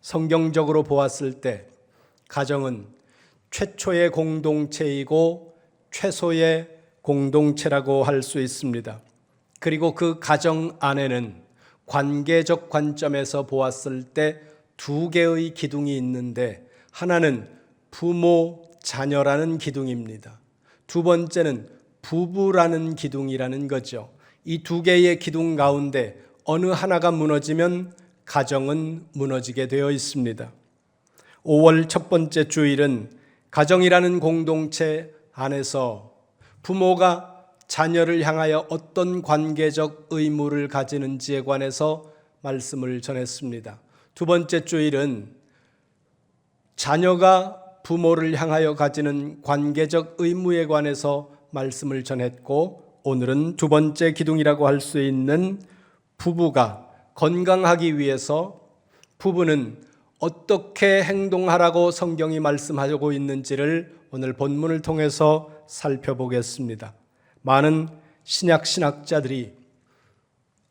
성경적으로 보았을 때 가정은 최초의 공동체이고 최소의 공동체라고 할 수 있습니다. 그리고 그 가정 안에는 관계적 관점에서 보았을 때 두 개의 기둥이 있는데, 하나는 부모, 자녀라는 기둥입니다. 두 번째는 부부라는 기둥이라는 거죠. 이 두 개의 기둥 가운데 어느 하나가 무너지면 가정은 무너지게 되어 있습니다. 5월 첫 번째 주일은 가정이라는 공동체 안에서 부모가 자녀를 향하여 어떤 관계적 의무를 가지는지에 관해서 말씀을 전했습니다. 두 번째 주일은 자녀가 부모를 향하여 가지는 관계적 의무에 관해서 말씀을 전했고, 오늘은 두 번째 기둥이라고 할 수 있는 부부가 건강하기 위해서 부부는 어떻게 행동하라고 성경이 말씀하고 있는지를 오늘 본문을 통해서 살펴보겠습니다. 많은 신약 신학자들이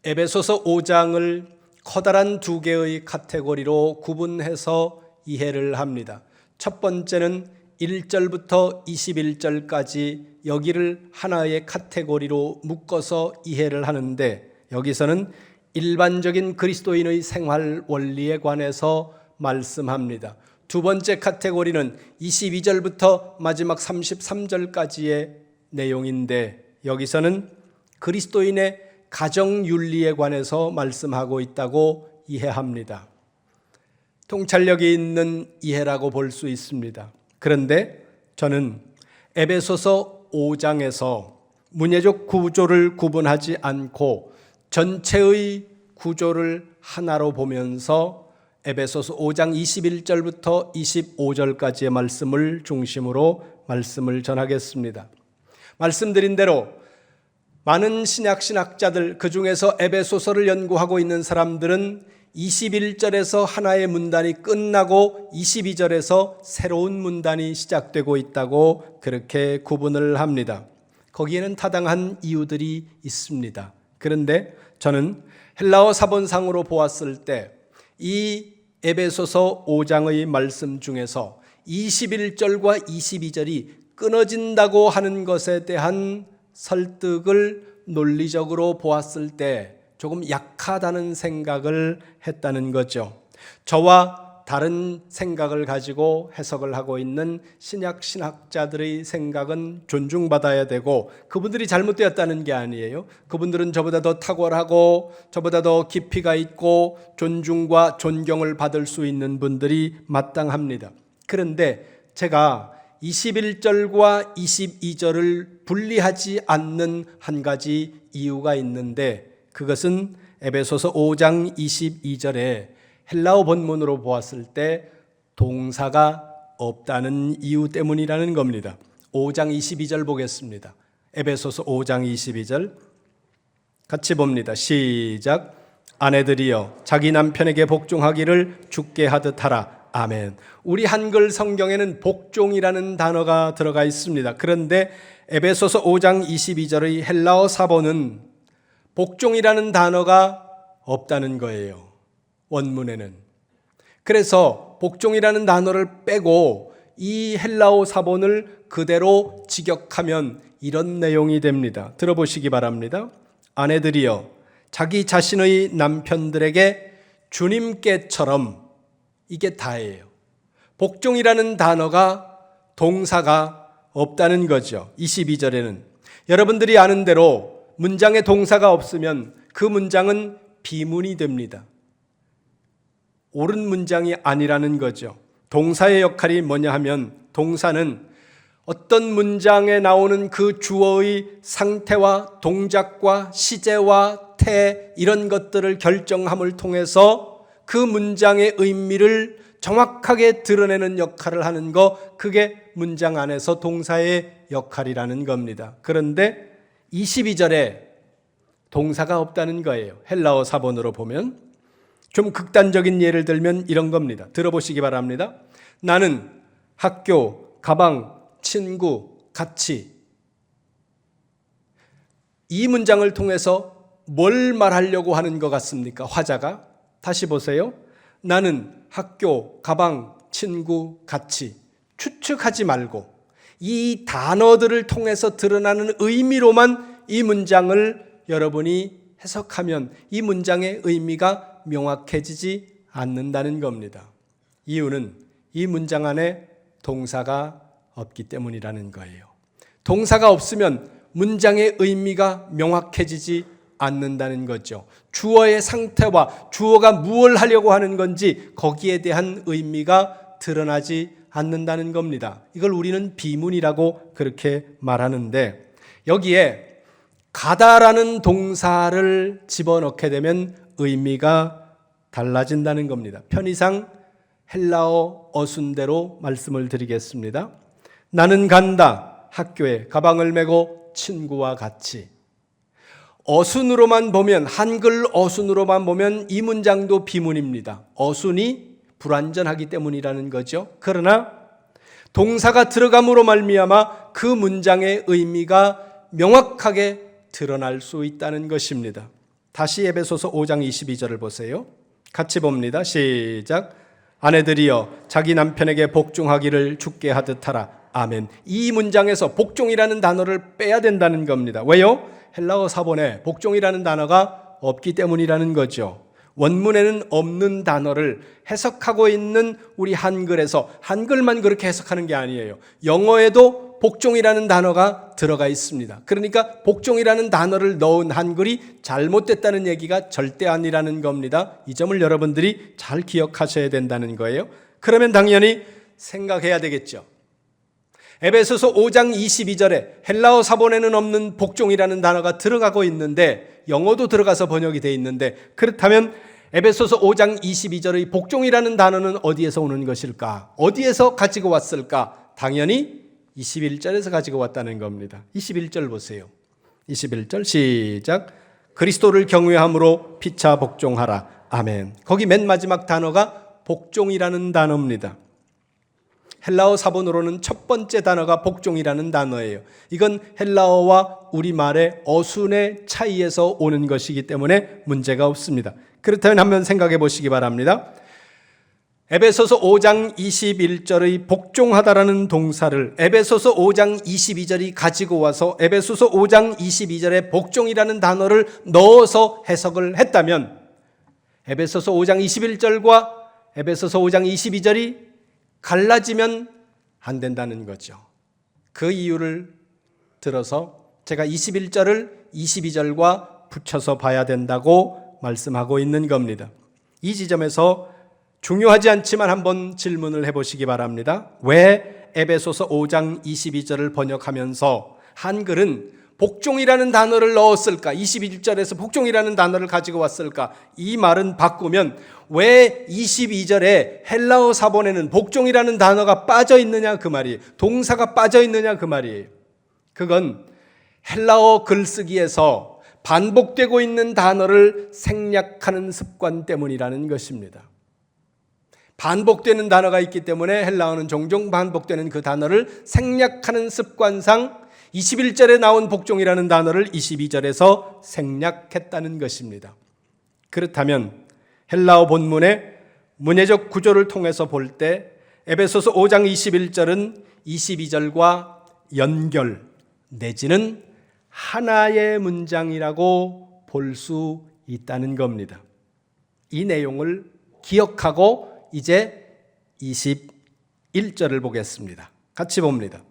에베소서 5장을 커다란 두 개의 카테고리로 구분해서 이해를 합니다. 첫 번째는 1절부터 21절까지 여기를 하나의 카테고리로 묶어서 이해를 하는데, 여기서는 일반적인 그리스도인의 생활 원리에 관해서 말씀합니다. 두 번째 카테고리는 22절부터 마지막 33절까지의 내용인데, 여기서는 그리스도인의 가정 윤리에 관해서 말씀하고 있다고 이해합니다. 통찰력이 있는 이해라고 볼 수 있습니다. 그런데 저는 에베소서 5장에서 문예적 구조를 구분하지 않고 전체의 구조를 하나로 보면서 에베소서 5장 21절부터 25절까지의 말씀을 중심으로 말씀을 전하겠습니다. 말씀드린 대로 많은 신약 신학자들, 그 중에서 에베소서를 연구하고 있는 사람들은 21절에서 하나의 문단이 끝나고 22절에서 새로운 문단이 시작되고 있다고 그렇게 구분을 합니다. 거기에는 타당한 이유들이 있습니다. 그런데 저는 헬라어 사본상으로 보았을 때 이 에베소서 5장의 말씀 중에서 21절과 22절이 끊어진다고 하는 것에 대한 설득을 논리적으로 보았을 때 조금 약하다는 생각을 했다는 거죠. 저와 다른 생각을 가지고 해석을 하고 있는 신약 신학자들의 생각은 존중받아야 되고, 그분들이 잘못되었다는 게 아니에요. 그분들은 저보다 더 탁월하고 저보다 더 깊이가 있고 존중과 존경을 받을 수 있는 분들이 마땅합니다. 그런데 제가 21절과 22절을 분리하지 않는 한 가지 이유가 있는데, 그것은 에베소서 5장 22절에 헬라어 본문으로 보았을 때 동사가 없다는 이유 때문이라는 겁니다. 5장 22절 보겠습니다. 에베소서 5장 22절 같이 봅니다. 시작. 아내들이여 자기 남편에게 복종하기를 주께 하듯 하라. 아멘. 우리 한글 성경에는 복종이라는 단어가 들어가 있습니다. 그런데 에베소서 5장 22절의 헬라어 사본은 복종이라는 단어가 없다는 거예요. 원문에는. 그래서 복종이라는 단어를 빼고 이 헬라어 사본을 그대로 직역하면 이런 내용이 됩니다. 들어보시기 바랍니다. 아내들이여 자기 자신의 남편들에게 주님께처럼, 이게 다예요. 복종이라는 단어가, 동사가 없다는 거죠. 22절에는 여러분들이 아는 대로 문장에 동사가 없으면 그 문장은 비문이 됩니다. 옳은 문장이 아니라는 거죠. 동사의 역할이 뭐냐 하면, 동사는 어떤 문장에 나오는 그 주어의 상태와 동작과 시제와 태, 이런 것들을 결정함을 통해서 그 문장의 의미를 정확하게 드러내는 역할을 하는 거, 그게 문장 안에서 동사의 역할이라는 겁니다. 그런데 22절에 동사가 없다는 거예요. 헬라어 사본으로 보면. 좀 극단적인 예를 들면 이런 겁니다. 들어보시기 바랍니다. 나는 학교, 가방, 친구, 같이. 이 문장을 통해서 뭘 말하려고 하는 것 같습니까? 화자가. 다시 보세요. 나는 학교, 가방, 친구, 가치 추측하지 말고 이 단어들을 통해서 드러나는 의미로만 이 문장을 여러분이 해석하면 이 문장의 의미가 명확해지지 않는다는 겁니다. 이유는 이 문장 안에 동사가 없기 때문이라는 거예요. 동사가 없으면 문장의 의미가 명확해지지 않는다는 거죠. 주어의 상태와 주어가 무엇을 하려고 하는 건지 거기에 대한 의미가 드러나지 않는다는 겁니다. 이걸 우리는 비문이라고 그렇게 말하는데 여기에 가다라는 동사를 집어넣게 되면 의미가 달라진다는 겁니다. 편의상 헬라어 어순대로 말씀을 드리겠습니다. 나는 간다. 학교에 가방을 메고 친구와 같이. 어순으로만 보면, 한글 어순으로만 보면 이 문장도 비문입니다. 어순이 불완전하기 때문이라는 거죠. 그러나 동사가 들어감으로 말미암아 그 문장의 의미가 명확하게 드러날 수 있다는 것입니다. 다시 에베소서 5장 22절을 보세요. 같이 봅니다. 시작. 아내들이여 자기 남편에게 복종하기를 주께 하듯 하라. 아멘. 이 문장에서 복종이라는 단어를 빼야 된다는 겁니다. 왜요? 헬라어 사본에 복종이라는 단어가 없기 때문이라는 거죠. 원문에는 없는 단어를 해석하고 있는 우리 한글에서 한글만 그렇게 해석하는 게 아니에요. 영어에도 복종이라는 단어가 들어가 있습니다. 그러니까 복종이라는 단어를 넣은 한글이 잘못됐다는 얘기가 절대 아니라는 겁니다. 이 점을 여러분들이 잘 기억하셔야 된다는 거예요. 그러면 당연히 생각해야 되겠죠. 에베소서 5장 22절에 헬라어 사본에는 없는 복종이라는 단어가 들어가고 있는데 영어도 들어가서 번역이 되어 있는데 그렇다면 에베소서 5장 22절의 복종이라는 단어는 어디에서 오는 것일까? 어디에서 가지고 왔을까? 당연히 21절에서 가지고 왔다는 겁니다. 21절 보세요. 21절 시작. 그리스도를 경외함으로 피차 복종하라. 아멘. 거기 맨 마지막 단어가 복종이라는 단어입니다. 헬라어 사본으로는 첫 번째 단어가 복종이라는 단어예요. 이건 헬라어와 우리말의 어순의 차이에서 오는 것이기 때문에 문제가 없습니다. 그렇다면 한번 생각해 보시기 바랍니다. 에베소서 5장 21절의 복종하다라는 동사를 에베소서 5장 22절이 가지고 와서 에베소서 5장 22절에 복종이라는 단어를 넣어서 해석을 했다면 에베소서 5장 21절과 에베소서 5장 22절이 갈라지면 안 된다는 거죠. 그 이유를 들어서 제가 21절을 22절과 붙여서 봐야 된다고 말씀하고 있는 겁니다. 이 지점에서 중요하지 않지만 한번 질문을 해보시기 바랍니다. 왜 에베소서 5장 22절을 번역하면서 한글은 복종이라는 단어를 넣었을까? 21절에서 복종이라는 단어를 가지고 왔을까? 이 말은 바꾸면 왜 22절에 헬라어 사본에는 복종이라는 단어가 빠져 있느냐 그 말이에요. 동사가 빠져 있느냐 그 말이에요. 그건 헬라어 글쓰기에서 반복되고 있는 단어를 생략하는 습관 때문이라는 것입니다. 반복되는 단어가 있기 때문에 헬라어는 종종 반복되는 그 단어를 생략하는 습관상 21절에 나온 복종이라는 단어를 22절에서 생략했다는 것입니다. 그렇다면 헬라어 본문의 문해적 구조를 통해서 볼 때 에베소서 5장 21절은 22절과 연결 내지는 하나의 문장이라고 볼 수 있다는 겁니다. 이 내용을 기억하고 이제 21절을 보겠습니다. 같이 봅니다.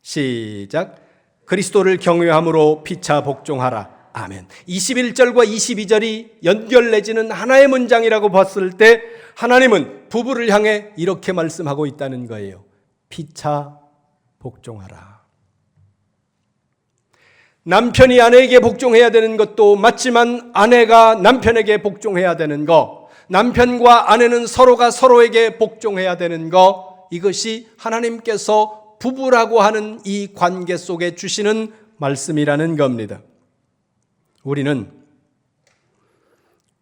시작. 그리스도를 경외함으로 피차 복종하라. 아멘. 21절과 22절이 연결 내지는 하나의 문장이라고 봤을 때 하나님은 부부를 향해 이렇게 말씀하고 있다는 거예요. 피차 복종하라. 남편이 아내에게 복종해야 되는 것도 맞지만 아내가 남편에게 복종해야 되는 것, 남편과 아내는 서로가 서로에게 복종해야 되는 것, 이것이 하나님께서 부부라고 하는 이 관계 속에 주시는 말씀이라는 겁니다. 우리는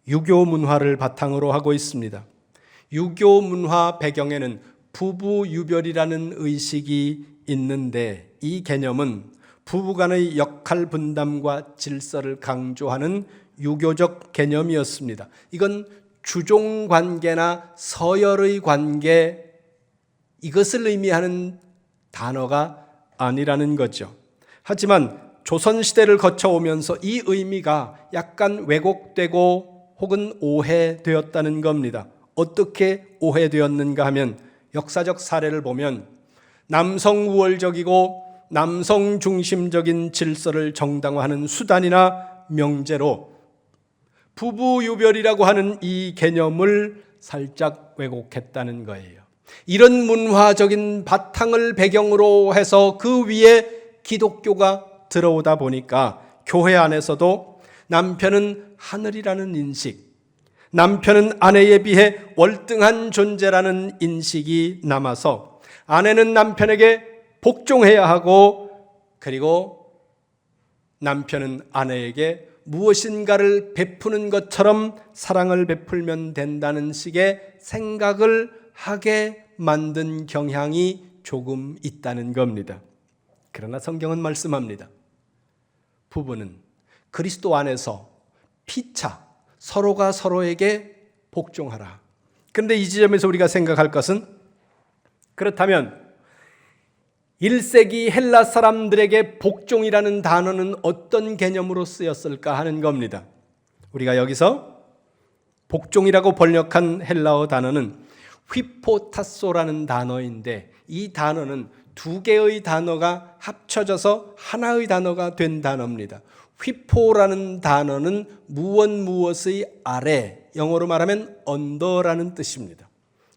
유교 문화를 바탕으로 하고 있습니다. 유교 문화 배경에는 부부 유별이라는 의식이 있는데 이 개념은 부부간의 역할 분담과 질서를 강조하는 유교적 개념이었습니다. 이건 주종 관계나 서열의 관계, 이것을 의미하는 단어가 아니라는 거죠. 하지만 조선시대를 거쳐오면서 이 의미가 약간 왜곡되고 혹은 오해되었다는 겁니다. 어떻게 오해되었는가 하면 역사적 사례를 보면 남성 우월적이고 남성 중심적인 질서를 정당화하는 수단이나 명제로 부부유별이라고 하는 이 개념을 살짝 왜곡했다는 거예요. 이런 문화적인 바탕을 배경으로 해서 그 위에 기독교가 들어오다 보니까 교회 안에서도 남편은 하늘이라는 인식, 남편은 아내에 비해 월등한 존재라는 인식이 남아서 아내는 남편에게 복종해야 하고, 그리고 남편은 아내에게 무엇인가를 베푸는 것처럼 사랑을 베풀면 된다는 식의 생각을 하게 만든 경향이 조금 있다는 겁니다. 그러나 성경은 말씀합니다. 부부는 그리스도 안에서 피차 서로가 서로에게 복종하라. 그런데 이 지점에서 우리가 생각할 것은, 그렇다면 1세기 헬라 사람들에게 복종이라는 단어는 어떤 개념으로 쓰였을까 하는 겁니다. 우리가 여기서 복종이라고 번역한 헬라어 단어는 휘포타소라는 단어인데, 이 단어는 두 개의 단어가 합쳐져서 하나의 단어가 된 단어입니다. 휘포라는 단어는 무엇의 아래, 영어로 말하면 언더라는 뜻입니다.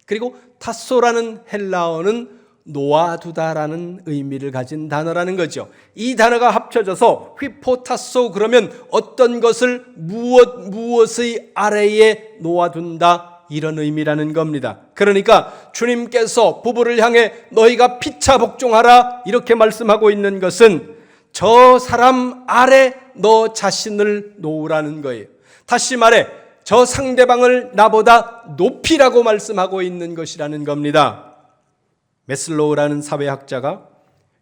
그리고 타소라는 헬라어는 놓아두다라는 의미를 가진 단어라는 거죠. 이 단어가 합쳐져서 휘포타소, 그러면 어떤 것을 무엇의 아래에 놓아둔다, 이런 의미라는 겁니다. 그러니까 주님께서 부부를 향해 너희가 피차 복종하라 이렇게 말씀하고 있는 것은 저 사람 아래 너 자신을 놓으라는 거예요. 다시 말해 저 상대방을 나보다 높이라고 말씀하고 있는 것이라는 겁니다. 메슬로우라는 사회학자가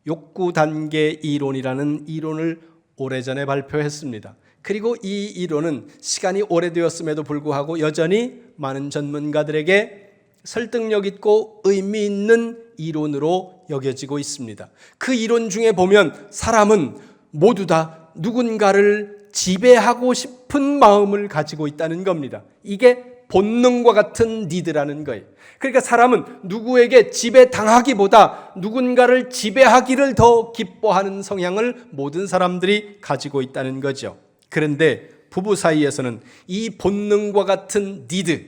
욕구 단계 이론이라는 이론을 오래전에 발표했습니다. 그리고 이 이론은 시간이 오래되었음에도 불구하고 여전히 많은 전문가들에게 설득력 있고 의미 있는 이론으로 여겨지고 있습니다. 그 이론 중에 보면 사람은 모두 다 누군가를 지배하고 싶은 마음을 가지고 있다는 겁니다. 이게 본능과 같은 니드라는 거예요. 그러니까 사람은 누구에게 지배당하기보다 누군가를 지배하기를 더 기뻐하는 성향을 모든 사람들이 가지고 있다는 거죠. 그런데 부부 사이에서는 이 본능과 같은 니드,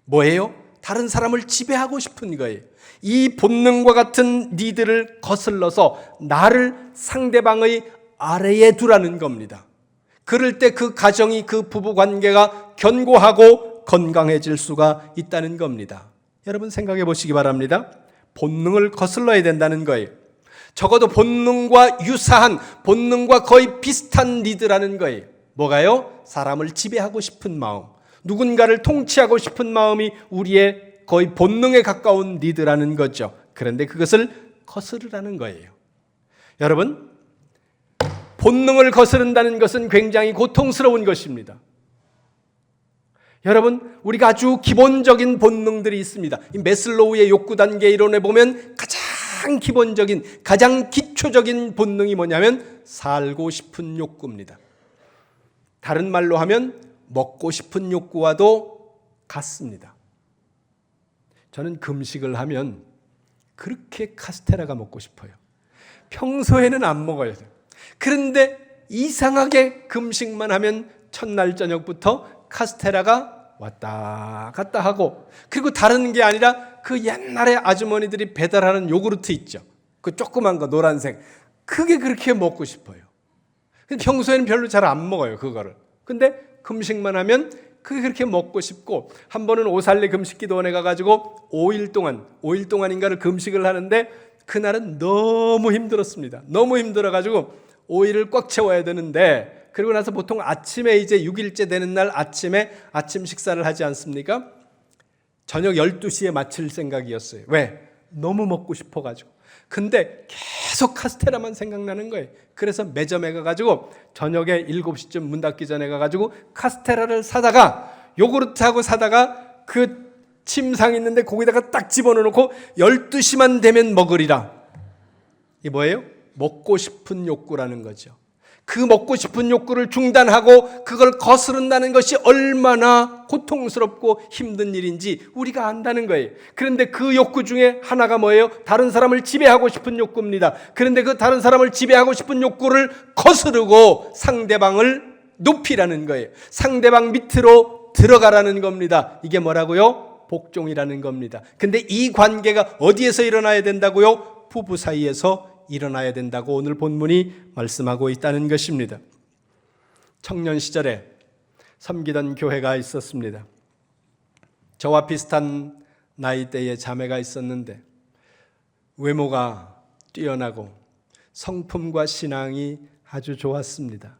뭐예요? 다른 사람을 지배하고 싶은 거예요. 이 본능과 같은 니드를 거슬러서 나를 상대방의 아래에 두라는 겁니다. 그럴 때 그 가정이, 그 부부 관계가 견고하고 건강해질 수가 있다는 겁니다. 여러분 생각해 보시기 바랍니다. 본능을 거슬러야 된다는 거예요. 적어도 본능과 유사한, 본능과 거의 비슷한 니드라는 거예요. 뭐가요? 사람을 지배하고 싶은 마음, 누군가를 통치하고 싶은 마음이 우리의 거의 본능에 가까운 니드라는 거죠. 그런데 그것을 거스르라는 거예요. 여러분, 본능을 거스른다는 것은 굉장히 고통스러운 것입니다. 여러분, 우리가 아주 기본적인 본능들이 있습니다. 이 메슬로우의 욕구 단계 이론에 보면 가장 기본적인, 가장 기초적인 본능이 뭐냐면 살고 싶은 욕구입니다. 다른 말로 하면 먹고 싶은 욕구와도 같습니다. 저는 금식을 하면 그렇게 카스테라가 먹고 싶어요. 평소에는 안 먹어요. 그런데 이상하게 금식만 하면 첫날 저녁부터 카스테라가 왔다 갔다 하고, 그리고 다른 게 아니라 그 옛날에 아주머니들이 배달하는 요구르트 있죠. 그 조그만 거 노란색. 그게 그렇게 먹고 싶어요. 평소에는 별로 잘 안 먹어요, 그거를. 근데 금식만 하면 그게 그렇게 먹고 싶고, 한 번은 오살레 금식기도원에 가가지고 5일 동안인가를 금식을 하는데 그날은 너무 힘들었습니다. 너무 힘들어가지고 5일을 꽉 채워야 되는데, 그리고 나서 보통 아침에 이제 6일째 되는 날 아침에 아침 식사를 하지 않습니까? 저녁 12시에 마칠 생각이었어요. 왜? 너무 먹고 싶어가지고. 근데 계속 카스테라만 생각나는 거예요. 그래서 매점에 가가지고 저녁에 7시쯤 문 닫기 전에 가가지고 카스테라를 사다가 요구르트하고 사다가 그 침상 있는데 거기다가 딱 집어넣고 12시만 되면 먹으리라. 이게 뭐예요? 먹고 싶은 욕구라는 거죠. 그 먹고 싶은 욕구를 중단하고 그걸 거스른다는 것이 얼마나 고통스럽고 힘든 일인지 우리가 안다는 거예요. 그런데 그 욕구 중에 하나가 뭐예요? 다른 사람을 지배하고 싶은 욕구입니다. 그런데 그 다른 사람을 지배하고 싶은 욕구를 거스르고 상대방을 높이라는 거예요. 상대방 밑으로 들어가라는 겁니다. 이게 뭐라고요? 복종이라는 겁니다. 근데 이 관계가 어디에서 일어나야 된다고요? 부부 사이에서 일어나야 된다고 오늘 본문이 말씀하고 있다는 것입니다. 청년 시절에 섬기던 교회가 있었습니다. 저와 비슷한 나이대의 자매가 있었는데 외모가 뛰어나고 성품과 신앙이 아주 좋았습니다.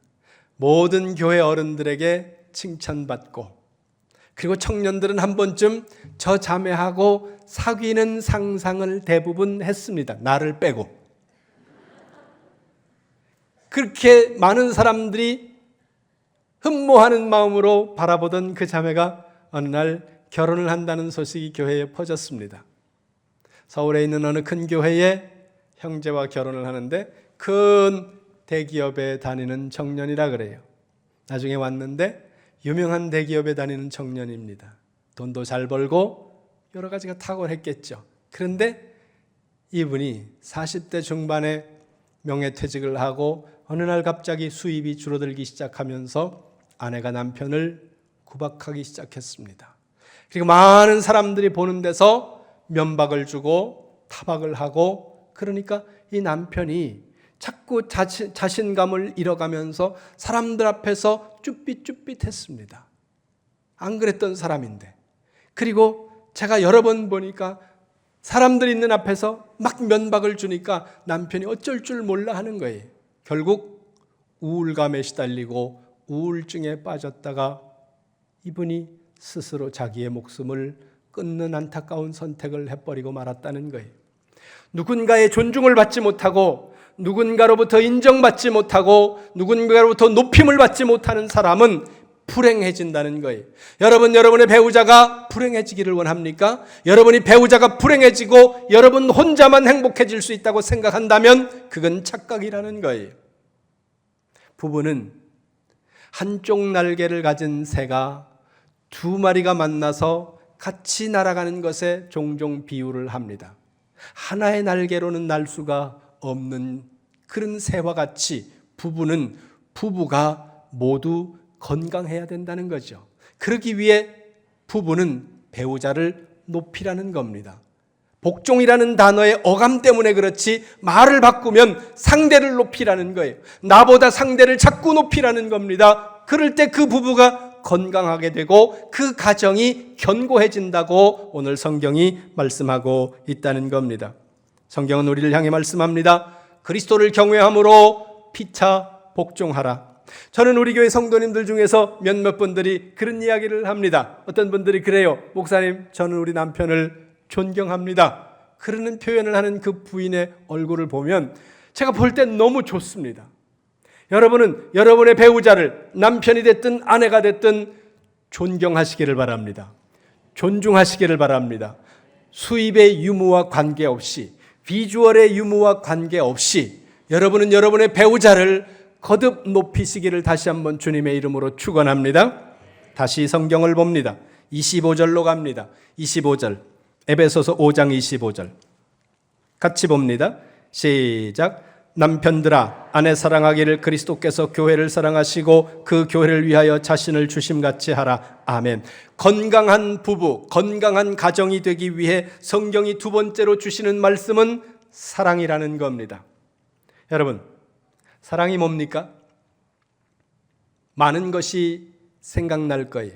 모든 교회 어른들에게 칭찬받고, 그리고 청년들은 한 번쯤 저 자매하고 사귀는 상상을 대부분 했습니다. 나를 빼고. 그렇게 많은 사람들이 흠모하는 마음으로 바라보던 그 자매가 어느 날 결혼을 한다는 소식이 교회에 퍼졌습니다. 서울에 있는 어느 큰 교회에 형제와 결혼을 하는데 큰 대기업에 다니는 청년이라 그래요. 나중에 왔는데 유명한 대기업에 다니는 청년입니다. 돈도 잘 벌고 여러 가지가 탁월했겠죠. 그런데 이분이 40대 중반에 명예퇴직을 하고 어느 날 갑자기 수입이 줄어들기 시작하면서 아내가 남편을 구박하기 시작했습니다. 그리고 많은 사람들이 보는 데서 면박을 주고 타박을 하고, 그러니까 이 남편이 자꾸 자신감을 잃어가면서 사람들 앞에서 쭈삣쭈삣했습니다. 안 그랬던 사람인데. 그리고 제가 여러 번 보니까 사람들 있는 앞에서 막 면박을 주니까 남편이 어쩔 줄 몰라 하는 거예요. 결국 우울감에 시달리고 우울증에 빠졌다가 이분이 스스로 자기의 목숨을 끊는 안타까운 선택을 해버리고 말았다는 거예요. 누군가의 존중을 받지 못하고 누군가로부터 인정받지 못하고 누군가로부터 높임을 받지 못하는 사람은 불행해진다는 거예요. 여러분의 배우자가 불행해지기를 원합니까? 여러분이 배우자가 불행해지고 여러분 혼자만 행복해질 수 있다고 생각한다면 그건 착각이라는 거예요. 부부는 한쪽 날개를 가진 새가 두 마리가 만나서 같이 날아가는 것에 종종 비유를 합니다. 하나의 날개로는 날 수가 없는 그런 새와 같이 부부가 모두 건강해야 된다는 거죠. 그러기 위해 부부는 배우자를 높이라는 겁니다. 복종이라는 단어의 어감 때문에 그렇지 말을 바꾸면 상대를 높이라는 거예요. 나보다 상대를 자꾸 높이라는 겁니다. 그럴 때 그 부부가 건강하게 되고 그 가정이 견고해진다고 오늘 성경이 말씀하고 있다는 겁니다. 성경은 우리를 향해 말씀합니다. 그리스도를 경외함으로 피차 복종하라. 저는 우리 교회 성도님들 중에서 몇몇 분들이 그런 이야기를 합니다. 어떤 분들이 그래요. 목사님, 저는 우리 남편을 존경합니다. 그러는 표현을 하는 그 부인의 얼굴을 보면 제가 볼 때 너무 좋습니다. 여러분은 여러분의 배우자를 남편이 됐든 아내가 됐든 존경하시기를 바랍니다. 존중하시기를 바랍니다. 수입의 유무와 관계없이, 비주얼의 유무와 관계없이 여러분은 여러분의 배우자를 거듭 높이시기를 다시 한번 주님의 이름으로 축원합니다. 다시 성경을 봅니다. 25절로 갑니다. 25절, 에베소서 5장 25절 같이 봅니다. 시작. 남편들아, 아내 사랑하기를 그리스도께서 교회를 사랑하시고 그 교회를 위하여 자신을 주심같이 하라. 아멘. 건강한 부부, 건강한 가정이 되기 위해 성경이 두 번째로 주시는 말씀은 사랑이라는 겁니다. 여러분, 사랑이 뭡니까? 많은 것이 생각날 거예요.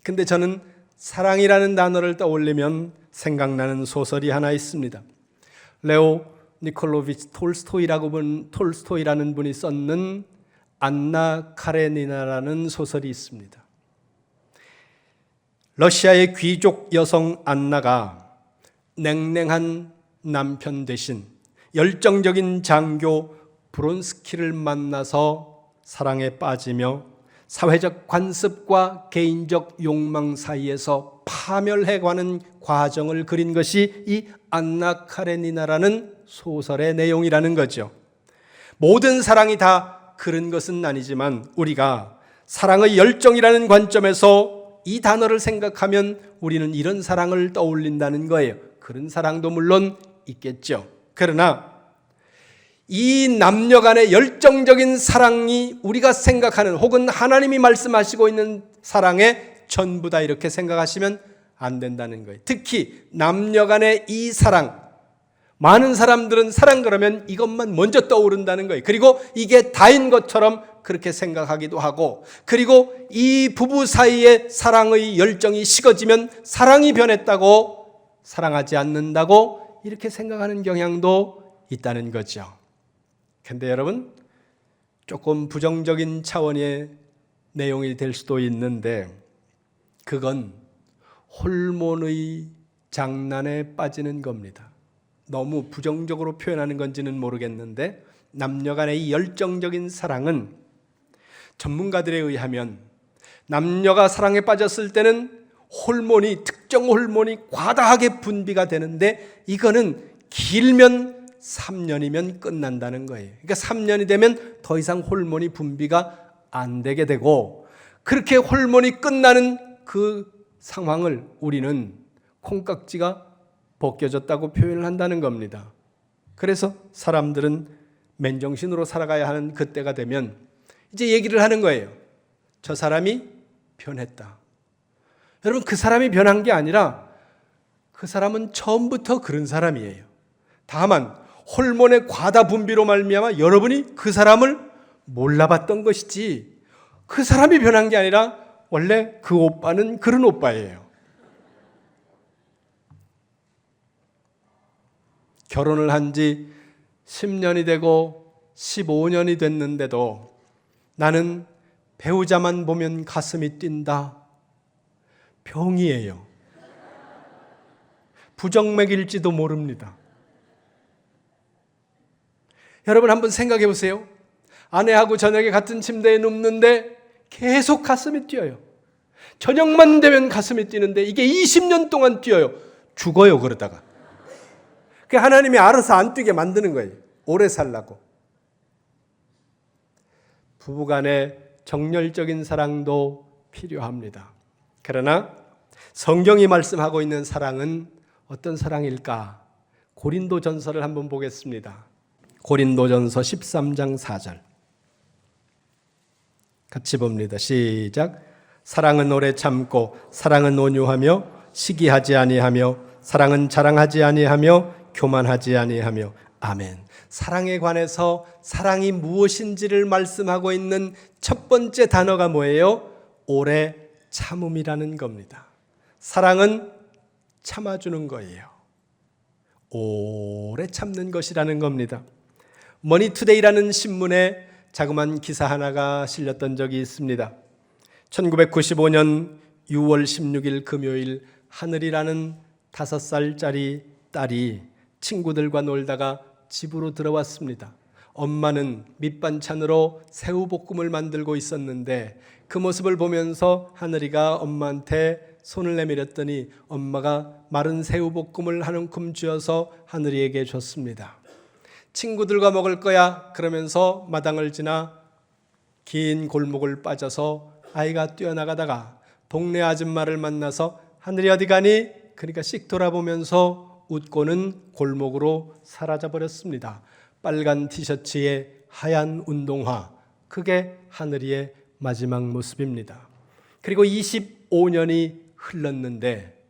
근데 저는 사랑이라는 단어를 떠올리면 생각나는 소설이 하나 있습니다. 레오 니콜로비치 톨스토이라는 분이 썼는 안나 카레니나라는 소설이 있습니다. 러시아의 귀족 여성 안나가 냉랭한 남편 대신 열정적인 장교 브론스키를 만나서 사랑에 빠지며 사회적 관습과 개인적 욕망 사이에서 파멸해가는 과정을 그린 것이 이 안나 카레니나라는 소설의 내용이라는 거죠. 모든 사랑이 다 그런 것은 아니지만 우리가 사랑의 열정이라는 관점에서 이 단어를 생각하면 우리는 이런 사랑을 떠올린다는 거예요. 그런 사랑도 물론 있겠죠. 그러나 이 남녀 간의 열정적인 사랑이 우리가 생각하는 혹은 하나님이 말씀하시고 있는 사랑의 전부다 이렇게 생각하시면 안 된다는 거예요. 특히 남녀 간의 이 사랑, 많은 사람들은 사랑 그러면 이것만 먼저 떠오른다는 거예요. 그리고 이게 다인 것처럼 그렇게 생각하기도 하고, 그리고 이 부부 사이의 사랑의 열정이 식어지면 사랑이 변했다고, 사랑하지 않는다고 이렇게 생각하는 경향도 있다는 거죠. 근데 여러분, 조금 부정적인 차원의 내용이 될 수도 있는데 그건 호르몬의 장난에 빠지는 겁니다. 너무 부정적으로 표현하는 건지는 모르겠는데 남녀 간의 이 열정적인 사랑은 전문가들에 의하면 남녀가 사랑에 빠졌을 때는 특정 호르몬이 과다하게 분비가 되는데 이거는 길면 3년이면 끝난다는 거예요. 그러니까 3년이 되면 더 이상 호르몬이 분비가 안 되게 되고, 그렇게 호르몬이 끝나는 그 상황을 우리는 콩깍지가 벗겨졌다고 표현을 한다는 겁니다. 그래서 사람들은 맨정신으로 살아가야 하는 그때가 되면 이제 얘기를 하는 거예요. 저 사람이 변했다. 여러분, 그 사람이 변한 게 아니라 그 사람은 처음부터 그런 사람이에요. 다만 호르몬의 과다 분비로 말미암아 여러분이 그 사람을 몰라봤던 것이지, 그 사람이 변한 게 아니라 원래 그 오빠는 그런 오빠예요. 결혼을 한 지 10년이 되고 15년이 됐는데도 나는 배우자만 보면 가슴이 뛴다. 병이에요. 부정맥일지도 모릅니다. 여러분 한번 생각해 보세요. 아내하고 저녁에 같은 침대에 눕는데 계속 가슴이 뛰어요. 저녁만 되면 가슴이 뛰는데 이게 20년 동안 뛰어요. 죽어요, 그러다가. 하나님이 알아서 안 뛰게 만드는 거예요. 오래 살라고. 부부간의 정열적인 사랑도 필요합니다. 그러나 성경이 말씀하고 있는 사랑은 어떤 사랑일까? 고린도전서를 한번 보겠습니다. 고린도전서 13장 4절 같이 봅니다. 시작. 사랑은 오래 참고 사랑은 온유하며 시기하지 아니하며 사랑은 자랑하지 아니하며 교만하지 아니하며. 아멘. 사랑에 관해서 사랑이 무엇인지를 말씀하고 있는 첫 번째 단어가 뭐예요? 오래 참음이라는 겁니다. 사랑은 참아주는 거예요. 오래 참는 것이라는 겁니다. 머니투데이라는 신문에 자그마한 기사 하나가 실렸던 적이 있습니다. 1995년 6월 16일 금요일 하늘이라는 5살짜리 딸이 친구들과 놀다가 집으로 들어왔습니다. 엄마는 밑반찬으로 새우볶음을 만들고 있었는데 그 모습을 보면서 하늘이가 엄마한테 손을 내밀었더니 엄마가 마른 새우볶음을 한 움큼 쥐어서 하늘이에게 줬습니다. 친구들과 먹을 거야 그러면서 마당을 지나 긴 골목을 빠져서 아이가 뛰어나가다가 동네 아줌마를 만나서 하늘이 어디 가니? 그러니까 씩 돌아보면서 웃고는 골목으로 사라져버렸습니다. 빨간 티셔츠에 하얀 운동화, 그게 하늘이의 마지막 모습입니다. 그리고 25년이 흘렀는데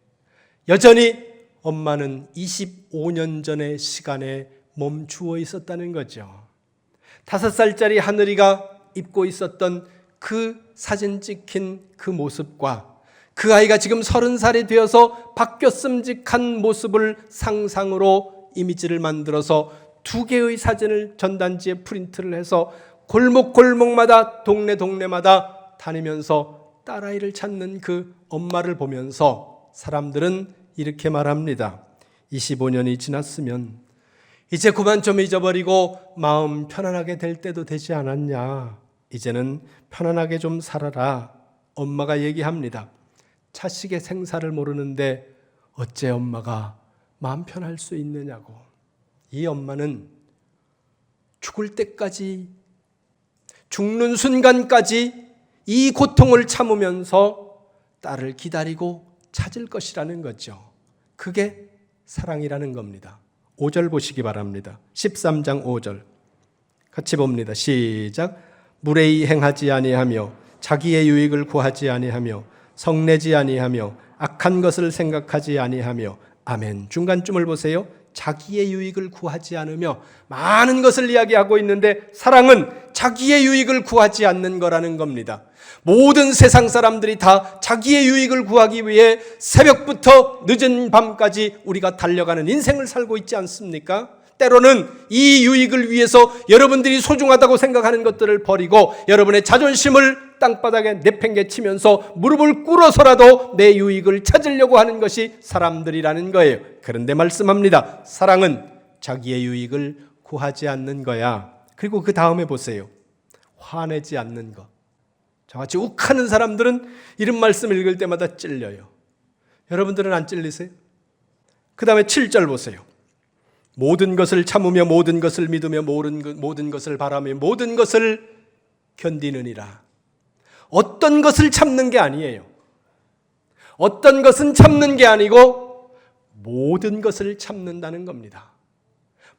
여전히 엄마는 25년 전의 시간에 멈추어 있었다는 거죠. 5살짜리 하늘이가 입고 있었던 그 사진 찍힌 그 모습과 그 아이가 지금 30살이 되어서 바뀌었음직한 모습을 상상으로 이미지를 만들어서 2개의 사진을 전단지에 프린트를 해서 골목골목마다 동네마다 다니면서 딸아이를 찾는 그 엄마를 보면서 사람들은 이렇게 말합니다. 25년이 지났으면 이제 그만 좀 잊어버리고 마음 편안하게 될 때도 되지 않았냐, 이제는 편안하게 좀 살아라. 엄마가 얘기합니다. 자식의 생사를 모르는데 어째 엄마가 마음 편할 수 있느냐고. 이 엄마는 죽을 때까지, 죽는 순간까지 이 고통을 참으면서 딸을 기다리고 찾을 것이라는 거죠. 그게 사랑이라는 겁니다. 5절 보시기 바랍니다. 13장 5절 같이 봅니다. 시작. 무례히 행하지 아니하며 자기의 유익을 구하지 아니하며 성내지 아니하며 악한 것을 생각하지 아니하며. 아멘. 중간쯤을 보세요. 자기의 유익을 구하지 않으며 많은 것을 이야기하고 있는데 사랑은 자기의 유익을 구하지 않는 거라는 겁니다. 모든 세상 사람들이 다 자기의 유익을 구하기 위해 새벽부터 늦은 밤까지 우리가 달려가는 인생을 살고 있지 않습니까? 때로는 이 유익을 위해서 여러분들이 소중하다고 생각하는 것들을 버리고 여러분의 자존심을 땅바닥에 내팽개치면서 무릎을 꿇어서라도 내 유익을 찾으려고 하는 것이 사람들이라는 거예요. 그런데 말씀합니다. 사랑은 자기의 유익을 구하지 않는 거야. 그리고 그 다음에 보세요. 화내지 않는 것. 저같이 욱하는 사람들은 이런 말씀을 읽을 때마다 찔려요. 여러분들은 안 찔리세요? 그 다음에 7절 보세요. 모든 것을 참으며 모든 것을 믿으며 모든 것을 바라며 모든 것을 견디느니라. 어떤 것을 참는 게 아니에요. 어떤 것은 참는 게 아니고 모든 것을 참는다는 겁니다.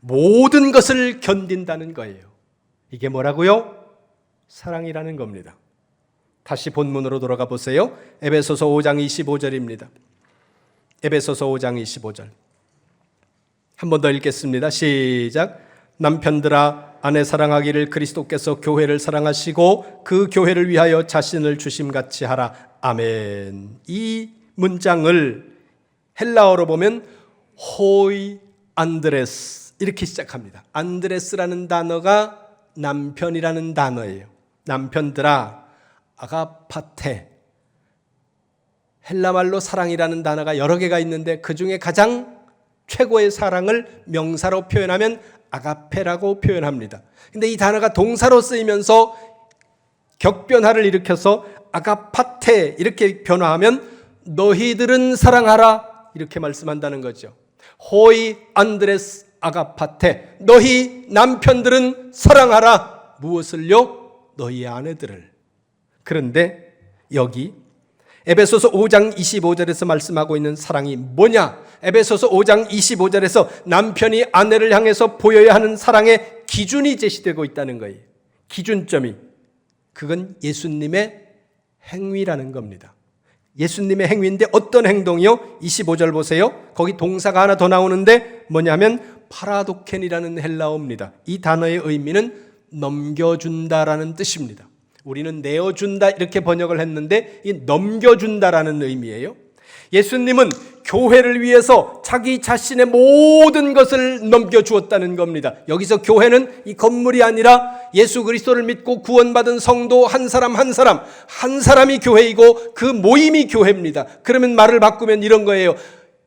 모든 것을 견딘다는 거예요. 이게 뭐라고요? 사랑이라는 겁니다. 다시 본문으로 돌아가 보세요. 에베소서 5장 25절입니다. 에베소서 5장 25절. 한 번 더 읽겠습니다. 시작. 남편들아 아내 사랑하기를 그리스도께서 교회를 사랑하시고 그 교회를 위하여 자신을 주심같이 하라. 아멘. 이 문장을 헬라어로 보면 호이 안드레스 이렇게 시작합니다. 안드레스라는 단어가 남편이라는 단어예요. 남편들아 아가파테. 헬라말로 사랑이라는 단어가 여러 개가 있는데 그 중에 가장 최고의 사랑을 명사로 표현하면 아가페라고 표현합니다. 근데 이 단어가 동사로 쓰이면서 격변화를 일으켜서 아가파테 이렇게 변화하면 너희들은 사랑하라 이렇게 말씀한다는 거죠. 호이 안드레스 아가파테. 너희 남편들은 사랑하라. 무엇을요? 너희 아내들을. 그런데 여기 에베소서 5장 25절에서 말씀하고 있는 사랑이 뭐냐? 에베소서 5장 25절에서 남편이 아내를 향해서 보여야 하는 사랑의 기준이 제시되고 있다는 거예요. 기준점이. 그건 예수님의 행위라는 겁니다. 예수님의 행위인데 어떤 행동이요? 25절 보세요. 거기 동사가 하나 더 나오는데 뭐냐면 파라도켄이라는 헬라어입니다. 이 단어의 의미는 넘겨준다라는 뜻입니다. 우리는 내어준다 이렇게 번역을 했는데 이 넘겨준다라는 의미예요. 예수님은 교회를 위해서 자기 자신의 모든 것을 넘겨주었다는 겁니다. 여기서 교회는 이 건물이 아니라 예수 그리스도를 믿고 구원받은 성도 한 사람 한 사람이 교회이고 그 모임이 교회입니다. 그러면 말을 바꾸면 이런 거예요.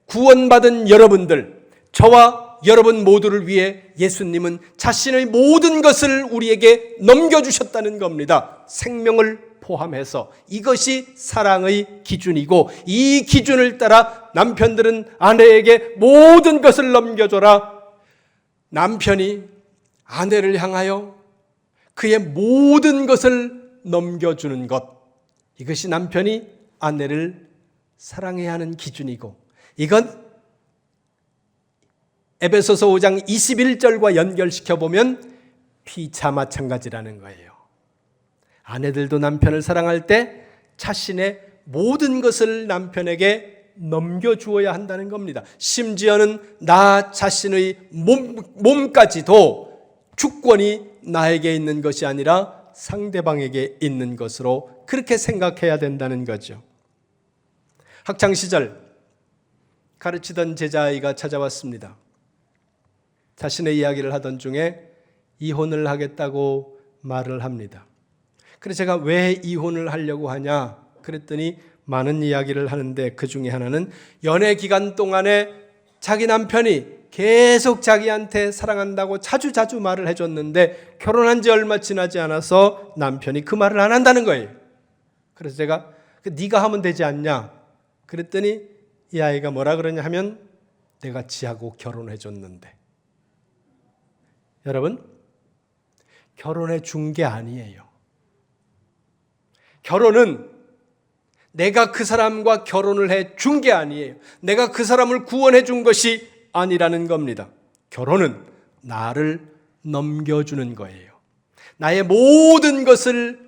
구원받은 여러분들, 저와 여러분 모두를 위해 예수님은 자신의 모든 것을 우리에게 넘겨주셨다는 겁니다. 생명을 포함해서. 이것이 사랑의 기준이고 이 기준을 따라 남편들은 아내에게 모든 것을 넘겨줘라. 남편이 아내를 향하여 그의 모든 것을 넘겨주는 것. 이것이 남편이 아내를 사랑해야 하는 기준이고 이건 에베소서 5장 21절과 연결시켜보면 피차 마찬가지라는 거예요. 아내들도 남편을 사랑할 때 자신의 모든 것을 남편에게 넘겨주어야 한다는 겁니다. 심지어는 나 자신의 몸까지도 주권이 나에게 있는 것이 아니라 상대방에게 있는 것으로 그렇게 생각해야 된다는 거죠. 학창시절 가르치던 제자아이가 찾아왔습니다. 자신의 이야기를 하던 중에 이혼을 하겠다고 말을 합니다. 그래서 제가 왜 이혼을 하려고 하냐 그랬더니 많은 이야기를 하는데 그 중에 하나는 연애 기간 동안에 자기 남편이 계속 자기한테 사랑한다고 자주 말을 해줬는데 결혼한 지 얼마 지나지 않아서 남편이 그 말을 안 한다는 거예요. 그래서 제가 네가 하면 되지 않냐 그랬더니 이 아이가 뭐라 그러냐 하면 내가 지하고 결혼해줬는데. 여러분, 결혼해 준 게 아니에요. 결혼은 내가 그 사람과 결혼을 해 준 게 아니에요. 내가 그 사람을 구원해 준 것이 아니라는 겁니다. 결혼은 나를 넘겨주는 거예요. 나의 모든 것을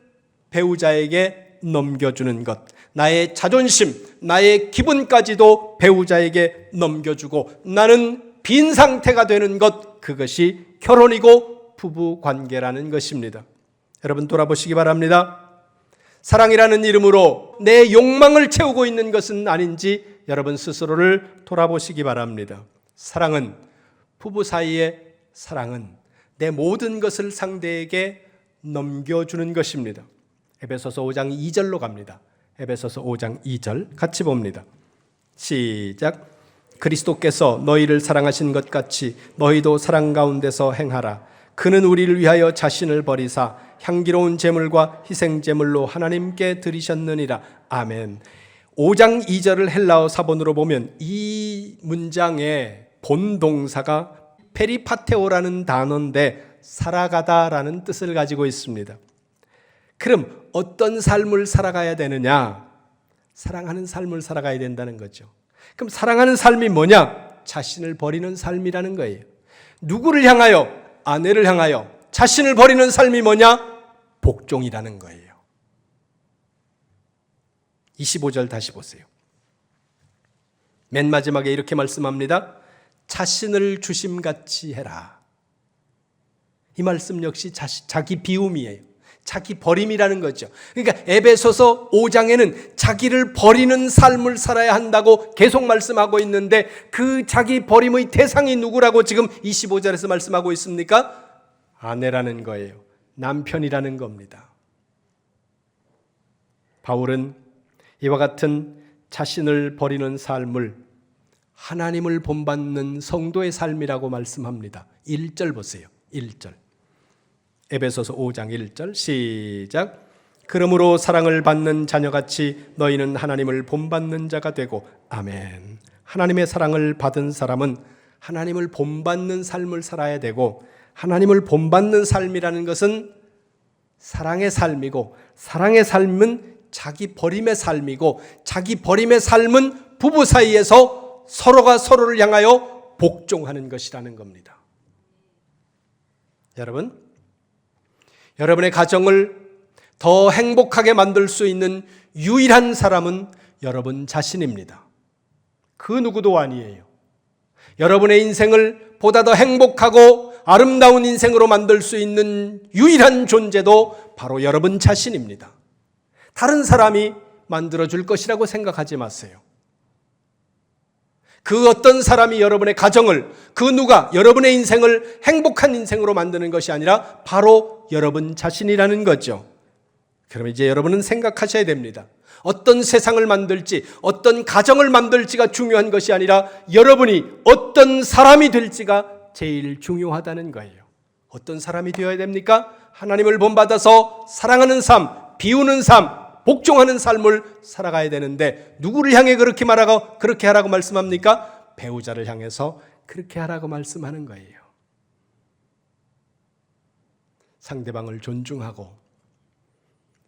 배우자에게 넘겨주는 것, 나의 자존심, 나의 기분까지도 배우자에게 넘겨주고 나는 빈 상태가 되는 것, 그것이 결혼이고 부부 관계라는 것입니다. 여러분 돌아보시기 바랍니다. 사랑이라는 이름으로 내 욕망을 채우고 있는 것은 아닌지 여러분 스스로를 돌아보시기 바랍니다. 사랑은, 부부 사이의 사랑은 내 모든 것을 상대에게 넘겨주는 것입니다. 에베소서 5장 2절로 갑니다. 에베소서 5장 2절 같이 봅니다. 시작. 그리스도께서 너희를 사랑하신 것 같이 너희도 사랑 가운데서 행하라. 그는 우리를 위하여 자신을 버리사 향기로운 제물과 희생 제물로 하나님께 드리셨느니라. 아멘. 5장 2절을 헬라어 사본으로 보면 이 문장의 본동사가 페리파테오라는 단어인데 살아가다라는 뜻을 가지고 있습니다. 그럼 어떤 삶을 살아가야 되느냐? 사랑하는 삶을 살아가야 된다는 거죠. 그럼 사랑하는 삶이 뭐냐? 자신을 버리는 삶이라는 거예요. 누구를 향하여? 아내를 향하여. 자신을 버리는 삶이 뭐냐? 복종이라는 거예요. 25절 다시 보세요. 맨 마지막에 이렇게 말씀합니다. 자신을 주심같이 해라. 이 말씀 역시 자기 비움이에요. 자기 버림이라는 거죠. 그러니까 에베소서 5장에는 자기를 버리는 삶을 살아야 한다고 계속 말씀하고 있는데 그 자기 버림의 대상이 누구라고 지금 25절에서 말씀하고 있습니까? 아내라는 거예요. 남편이라는 겁니다. 바울은 이와 같은 자신을 버리는 삶을 하나님을 본받는 성도의 삶이라고 말씀합니다. 1절 보세요. 1절. 에베소서 5장 1절 시작. 그러므로 사랑을 받는 자녀같이 너희는 하나님을 본받는 자가 되고. 아멘. 하나님의 사랑을 받은 사람은 하나님을 본받는 삶을 살아야 되고, 하나님을 본받는 삶이라는 것은 사랑의 삶이고, 사랑의 삶은 자기 버림의 삶이고, 자기 버림의 삶은 부부 사이에서 서로가 서로를 향하여 복종하는 것이라는 겁니다. 여러분의 가정을 더 행복하게 만들 수 있는 유일한 사람은 여러분 자신입니다. 그 누구도 아니에요. 여러분의 인생을 보다 더 행복하고 아름다운 인생으로 만들 수 있는 유일한 존재도 바로 여러분 자신입니다. 다른 사람이 만들어줄 것이라고 생각하지 마세요. 그 어떤 사람이 여러분의 가정을, 그 누가 여러분의 인생을 행복한 인생으로 만드는 것이 아니라 바로 여러분 자신이라는 거죠. 그럼 이제 여러분은 생각하셔야 됩니다. 어떤 세상을 만들지, 어떤 가정을 만들지가 중요한 것이 아니라 여러분이 어떤 사람이 될지가 제일 중요하다는 거예요. 어떤 사람이 되어야 됩니까? 하나님을 본받아서 사랑하는 삶, 비우는 삶, 복종하는 삶을 살아가야 되는데 누구를 향해 그렇게 하라고 말씀합니까? 배우자를 향해서 그렇게 하라고 말씀하는 거예요. 상대방을 존중하고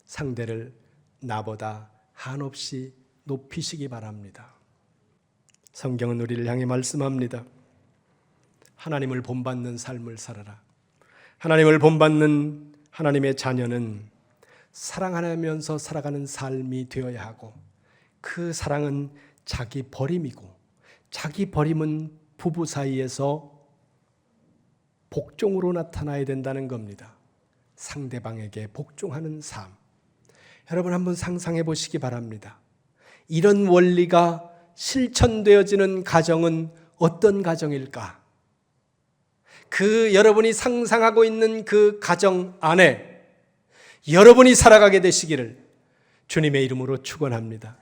상대를 나보다 한없이 높이시기 바랍니다. 성경은 우리를 향해 말씀합니다. 하나님을 본받는 삶을 살아라. 하나님을 본받는 하나님의 자녀는 사랑하면서 살아가는 삶이 되어야 하고, 그 사랑은 자기 버림이고, 자기 버림은 부부 사이에서 복종으로 나타나야 된다는 겁니다. 상대방에게 복종하는 삶. 여러분 한번 상상해 보시기 바랍니다. 이런 원리가 실천되어지는 가정은 어떤 가정일까? 그 여러분이 상상하고 있는 그 가정 안에 여러분이 살아가게 되시기를 주님의 이름으로 축원합니다.